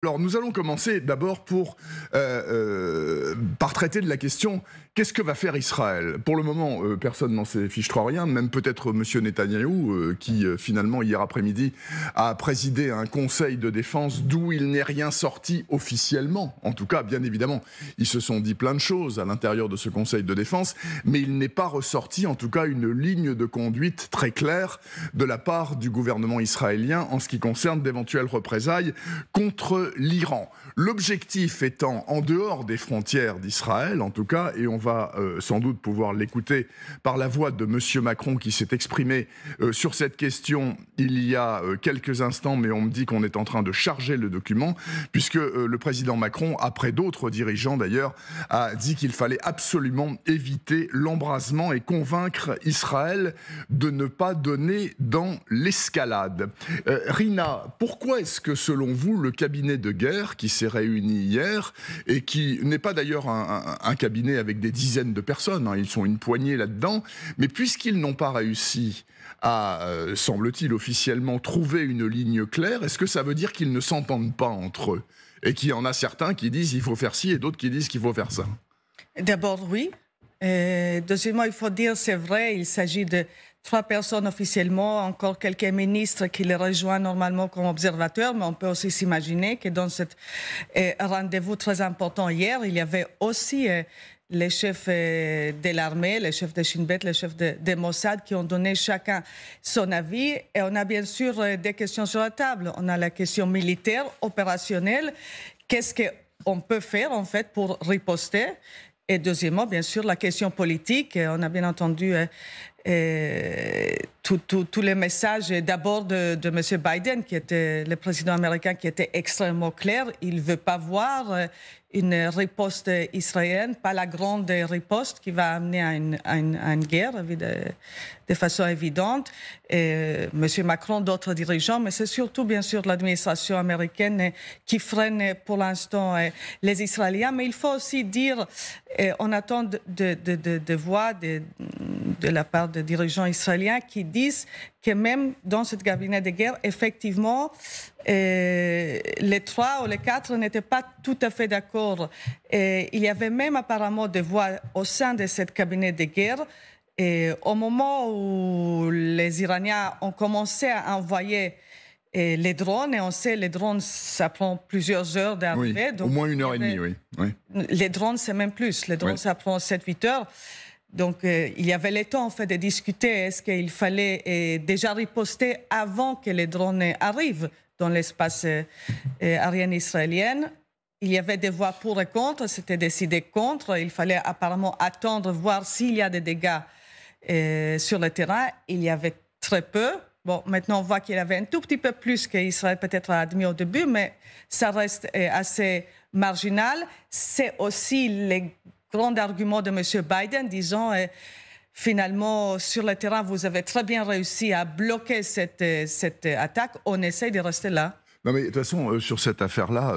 Alors nous allons commencer d'abord par traiter de la question qu'est-ce que va faire Israël. Pour le moment, personne n'en sait fiche trop rien, même peut-être M. Netanyahou, qui finalement hier après-midi a présidé un conseil de défense d'où il n'est rien sorti officiellement. En tout cas, bien évidemment, ils se sont dit plein de choses à l'intérieur de ce conseil de défense, mais il n'est pas ressorti en tout cas une ligne de conduite très claire de la part du gouvernement israélien en ce qui concerne d'éventuelles représailles contre l'Iran. L'objectif étant en dehors des frontières d'Israël, en tout cas, et on va sans doute pouvoir l'écouter par la voix de M. Macron qui s'est exprimé sur cette question il y a quelques instants, mais on me dit qu'on est en train de charger le document, puisque le président Macron, après d'autres dirigeants d'ailleurs, a dit qu'il fallait absolument éviter l'embrasement et convaincre Israël de ne pas donner dans l'escalade. Rina, pourquoi est-ce que selon vous, le cabinet de guerre qui s'est réuni hier et qui n'est pas d'ailleurs un cabinet avec des dizaines de personnes, hein, ils sont une poignée là-dedans, mais puisqu'ils n'ont pas réussi à, semble-t-il officiellement, trouver une ligne claire, est-ce que ça veut dire qu'ils ne s'entendent pas entre eux et qu'il y en a certains qui disent il faut faire ci et d'autres qui disent qu'il faut faire ça? D'abord, oui. Deuxièmement, il faut dire, c'est vrai, il s'agit de 3 personnes officiellement, encore quelques ministres qui les rejoignent normalement comme observateurs, mais on peut aussi s'imaginer que dans ce rendez-vous très important hier, il y avait aussi les chefs de l'armée, les chefs de Shin Bet, les chefs de Mossad qui ont donné chacun son avis. Et on a bien sûr des questions sur la table. On a la question militaire, opérationnelle. Qu'est-ce qu'on peut faire en fait pour riposter? Et deuxièmement, bien sûr, la question politique. On a bien entendu tous les messages d'abord de M. Biden, qui était le président américain, qui était extrêmement clair. Il ne veut pas voir une riposte israélienne, pas la grande riposte qui va amener à une guerre de façon évidente. Et M. Macron, d'autres dirigeants, mais c'est surtout bien sûr l'administration américaine qui freine pour l'instant les Israéliens. Mais il faut aussi dire, on attend de voix de la part de dirigeants israéliens qui disent que même dans ce cabinet de guerre, effectivement, les 3 ou les 4 n'étaient pas tout à fait d'accord. Il y avait même apparemment des voix au sein de ce cabinet de guerre. Et au moment où les Iraniens ont commencé à envoyer les drones, et on sait les drones, ça prend plusieurs heures d'arriver. Oui, au moins 1h30, oui. Les drones, c'est même plus. Les drones, ça prend 7-8 heures. Donc, il y avait le temps en fait, de discuter est-ce qu'il fallait déjà riposter avant que les drones arrivent dans l'espace aérien israélien. Il y avait des voix pour et contre, c'était décidé contre. Il fallait apparemment attendre, voir s'il y a des dégâts sur le terrain. Il y avait très peu. Bon, maintenant, on voit qu'il y avait un tout petit peu plus qu'Israël peut-être a admis au début, mais ça reste assez marginal. C'est aussi les grand argument de M. Biden, disant finalement, sur le terrain, vous avez très bien réussi à bloquer cette attaque, on essaie de rester là. Non mais de toute façon, sur cette affaire-là,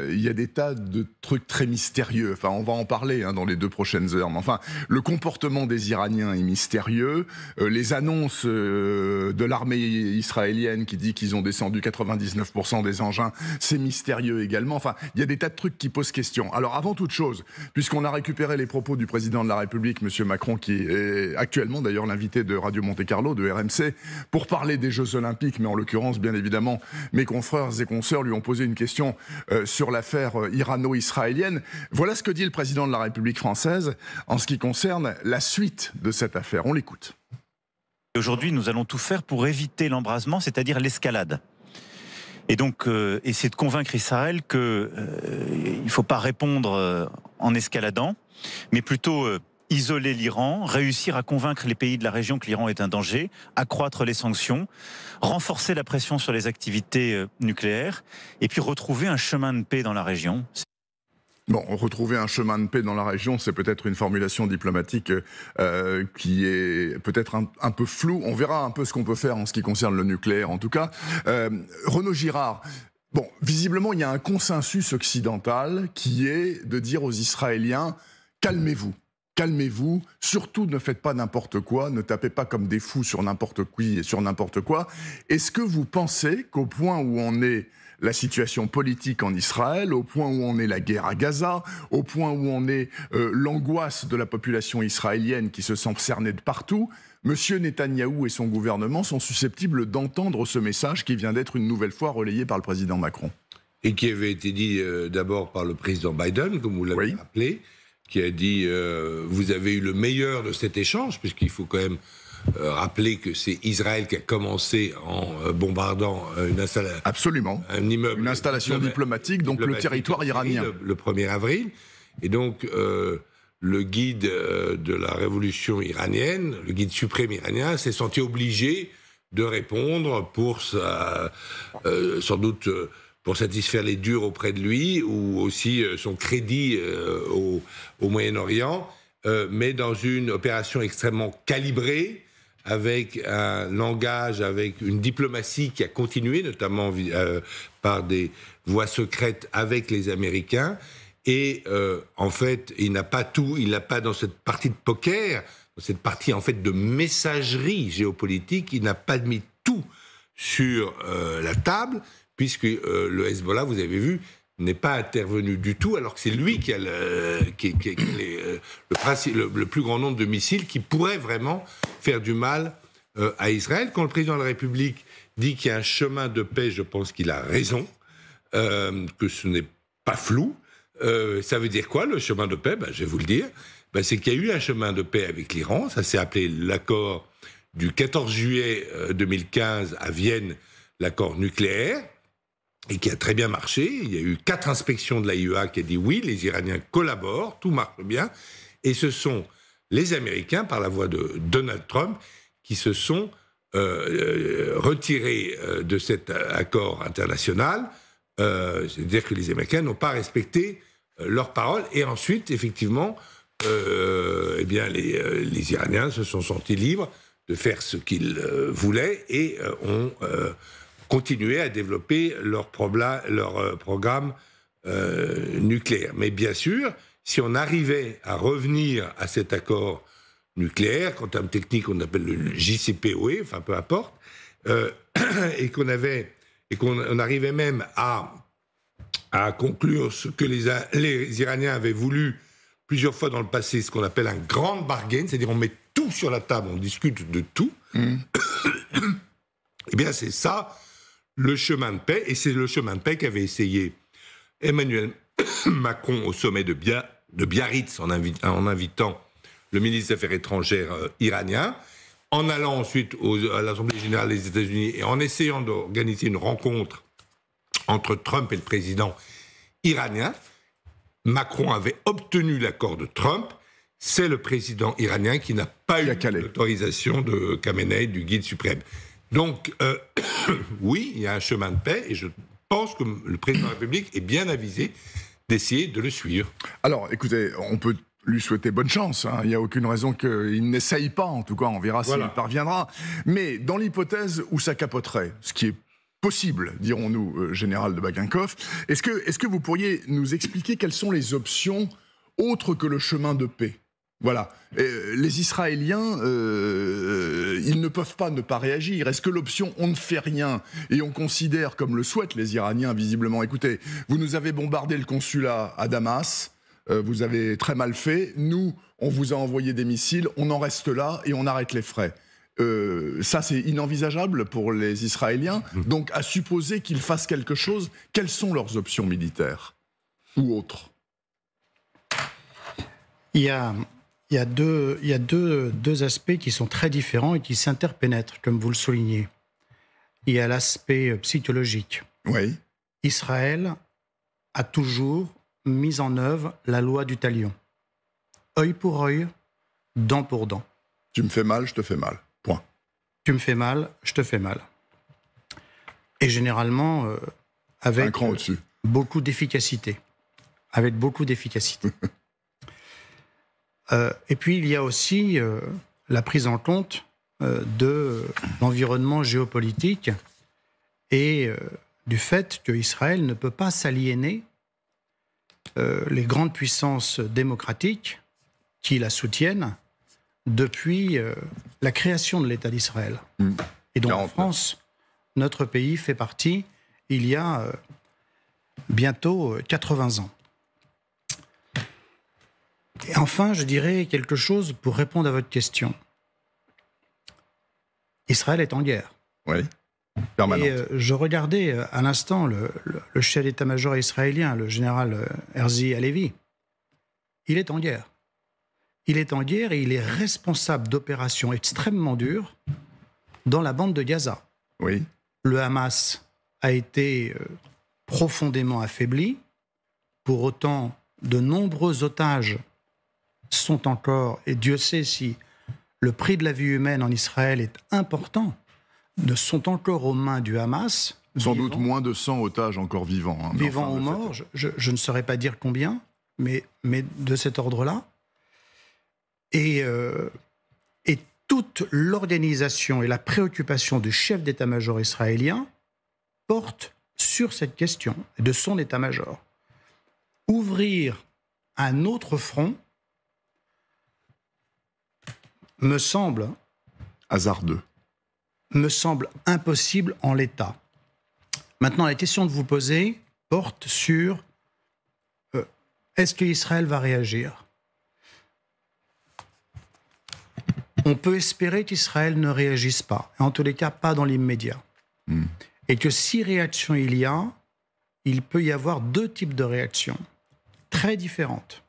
il y a des tas de trucs très mystérieux. Enfin, on va en parler dans les 2 prochaines heures. Mais enfin, le comportement des Iraniens est mystérieux. Les annonces de l'armée israélienne qui dit qu'ils ont descendu 99% des engins, c'est mystérieux également. Enfin, il y a des tas de trucs qui posent question. Alors, avant toute chose, puisqu'on a récupéré les propos du président de la République, M. Macron, qui est actuellement d'ailleurs l'invité de Radio Monte-Carlo, de RMC, pour parler des Jeux Olympiques, mais en l'occurrence, bien évidemment, mes confrères et consoeurs lui ont posé une question sur l'affaire irano-israélienne. Voilà ce que dit le président de la République française en ce qui concerne la suite de cette affaire. On l'écoute. Aujourd'hui, nous allons tout faire pour éviter l'embrasement, c'est-à-dire l'escalade. Et donc, essayer de convaincre Israël qu'il ne faut pas répondre en escaladant, mais plutôt isoler l'Iran, réussir à convaincre les pays de la région que l'Iran est un danger, accroître les sanctions, renforcer la pression sur les activités nucléaires, et puis retrouver un chemin de paix dans la région. Bon, retrouver un chemin de paix dans la région, c'est peut-être une formulation diplomatique qui est peut-être un peu floue. On verra un peu ce qu'on peut faire en ce qui concerne le nucléaire, en tout cas. Renaud Girard, bon, visiblement, il y a un consensus occidental qui est de dire aux Israéliens « calmez-vous ». Calmez-vous, surtout ne faites pas n'importe quoi, ne tapez pas comme des fous sur n'importe qui et sur n'importe quoi. Est-ce que vous pensez qu'au point où on est la situation politique en Israël, au point où en est la guerre à Gaza, au point où en est l'angoisse de la population israélienne qui se sent cernée de partout, Monsieur Netanyahou et son gouvernement sont susceptibles d'entendre ce message qui vient d'être une nouvelle fois relayé par le président Macron. Et qui avait été dit d'abord par le président Biden, comme vous l'avez rappelé, qui a dit vous avez eu le meilleur de cet échange, puisqu'il faut quand même rappeler que c'est Israël qui a commencé en bombardant un immeuble, une installation diplomatique, donc le territoire iranien. Le 1er avril. Et donc, le guide de la révolution iranienne, le guide suprême iranien, s'est senti obligé de répondre pour sans doute pour satisfaire les durs auprès de lui, ou aussi son crédit au Moyen-Orient, mais dans une opération extrêmement calibrée, avec un langage, avec une diplomatie qui a continué, notamment par des voies secrètes avec les Américains. Et en fait, il n'a pas dans cette partie de poker, dans cette partie en fait de messagerie géopolitique, il n'a pas mis tout sur la table, puisque le Hezbollah, vous avez vu, n'est pas intervenu du tout, alors que c'est lui qui a le plus grand nombre de missiles qui pourraient vraiment faire du mal à Israël. Quand le président de la République dit qu'il y a un chemin de paix, je pense qu'il a raison, que ce n'est pas flou. Ça veut dire quoi, le chemin de paix ? Je vais vous le dire. C'est qu'il y a eu un chemin de paix avec l'Iran, ça s'est appelé l'accord du 14 juillet 2015 à Vienne, l'accord nucléaire, et qui a très bien marché. Il y a eu 4 inspections de l'AIEA qui a dit oui, les Iraniens collaborent, tout marche bien. Et ce sont les Américains, par la voix de Donald Trump, qui se sont retirés de cet accord international. C'est-à-dire que les Américains n'ont pas respecté leurs paroles. Et ensuite, effectivement, les Iraniens se sont sentis libres de faire ce qu'ils voulaient et ont continué à développer leur programme nucléaire. Mais bien sûr, si on arrivait à revenir à cet accord nucléaire, qu'en termes techniques on appelle le JCPOE, enfin peu importe, et qu'on arrivait même à conclure ce que les Iraniens avaient voulu plusieurs fois dans le passé, ce qu'on appelle un grand bargain, c'est-à-dire on met tout sur la table, on discute de tout, eh bien c'est ça le chemin de paix, et c'est le chemin de paix qu'avait essayé Emmanuel Macron au sommet de Biarritz en invitant le ministre des Affaires étrangères iranien, en allant ensuite à l'Assemblée générale des États-Unis et en essayant d'organiser une rencontre entre Trump et le président iranien. Macron avait obtenu l'accord de Trump. C'est le président iranien qui n'a pas eu l'autorisation de Khamenei, du guide suprême. Donc, oui, il y a un chemin de paix et je pense que le président de la République est bien avisé d'essayer de le suivre. Alors, écoutez, on peut lui souhaiter bonne chance. Il n'y a aucune raison qu'il n'essaye pas. En tout cas, on verra s'il parviendra. Mais dans l'hypothèse où ça capoterait, ce qui est possible, dirons-nous, général de Baginkoff, est-ce que vous pourriez nous expliquer quelles sont les options autres que le chemin de paix ? Voilà. Les Israéliens, ils ne peuvent pas ne pas réagir. Est-ce que l'option on ne fait rien et on considère, comme le souhaitent les Iraniens visiblement, écoutez, vous nous avez bombardé le consulat à Damas, vous avez très mal fait, nous, on vous a envoyé des missiles, on en reste là et on arrête les frais. Ça, c'est inenvisageable pour les Israéliens. Donc, à supposer qu'ils fassent quelque chose, quelles sont leurs options militaires ou autres ? Il y a deux aspects qui sont très différents et qui s'interpénètrent, comme vous le soulignez. Il y a l'aspect psychologique. Oui. Israël a toujours mis en œuvre la loi du talion. Œil pour œil, dent pour dent. Tu me fais mal, je te fais mal. Point. Tu me fais mal, je te fais mal. Et généralement, avec beaucoup d'efficacité. Avec beaucoup d'efficacité. Et puis, il y a aussi la prise en compte de l'environnement géopolitique et du fait qu'Israël ne peut pas s'aliéner les grandes puissances démocratiques qui la soutiennent depuis la création de l'État d'Israël. Et donc, en France, notre pays fait partie, il y a bientôt 80 ans. Et enfin, je dirais quelque chose pour répondre à votre question. Israël est en guerre. Oui, permanente. Et je regardais à l'instant le chef d'état-major israélien, le général Herzi Halevi. Il est en guerre. Il est en guerre et il est responsable d'opérations extrêmement dures dans la bande de Gaza. Oui. Le Hamas a été profondément affaibli. Pour autant, de nombreux otages sont encore, et Dieu sait si le prix de la vie humaine en Israël est important, ne sont encore aux mains du Hamas. Sans doute moins de 100 otages encore vivants. Hein, vivants ou morts, je ne saurais pas dire combien, mais de cet ordre-là. Et toute l'organisation et la préoccupation du chef d'état-major israélien portent sur cette question de son état-major. Ouvrir un autre front me semble hasardeux. Me semble impossible en l'état. Maintenant, la question que vous posez porte sur est-ce qu'Israël va réagir ? On peut espérer qu'Israël ne réagisse pas, en tous les cas pas dans l'immédiat. Et que si réaction il y a, il peut y avoir deux types de réactions très différentes.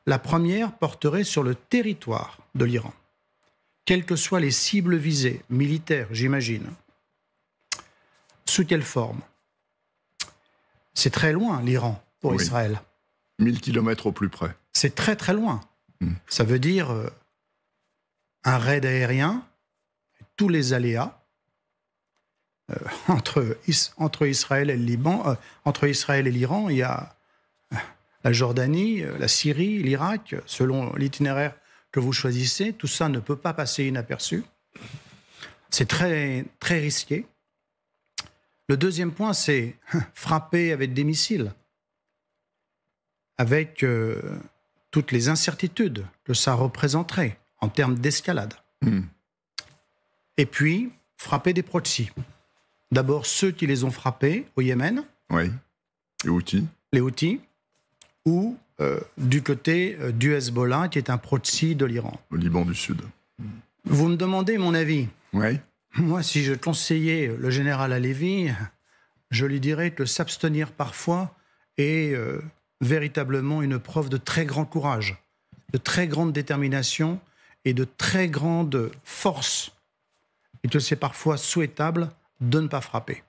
La première porterait sur le territoire de l'Iran, quelles que soient les cibles visées, militaires, j'imagine. Sous quelle forme ? C'est très loin, l'Iran, pour Israël. 1000 kilomètres au plus près. C'est très très loin. Ça veut dire un raid aérien, tous les aléas, entre Israël et le Liban, entre Israël et l'Iran, il y a la Jordanie, la Syrie, l'Irak, selon l'itinéraire que vous choisissez, tout ça ne peut pas passer inaperçu. C'est très, très risqué. Le deuxième point, c'est frapper avec des missiles, avec toutes les incertitudes que ça représenterait en termes d'escalade. Et puis, frapper des proxys. D'abord, ceux qui les ont frappés au Yémen. Oui, les Houthis. Les Houthis, ou du côté du Hezbollah, qui est un proxy de l'Iran. Au Liban du Sud. Vous me demandez mon avis. Oui. Moi, si je conseillais le général Halevi, je lui dirais que s'abstenir parfois est véritablement une preuve de très grand courage, de très grande détermination et de très grande force. Et que c'est parfois souhaitable de ne pas frapper.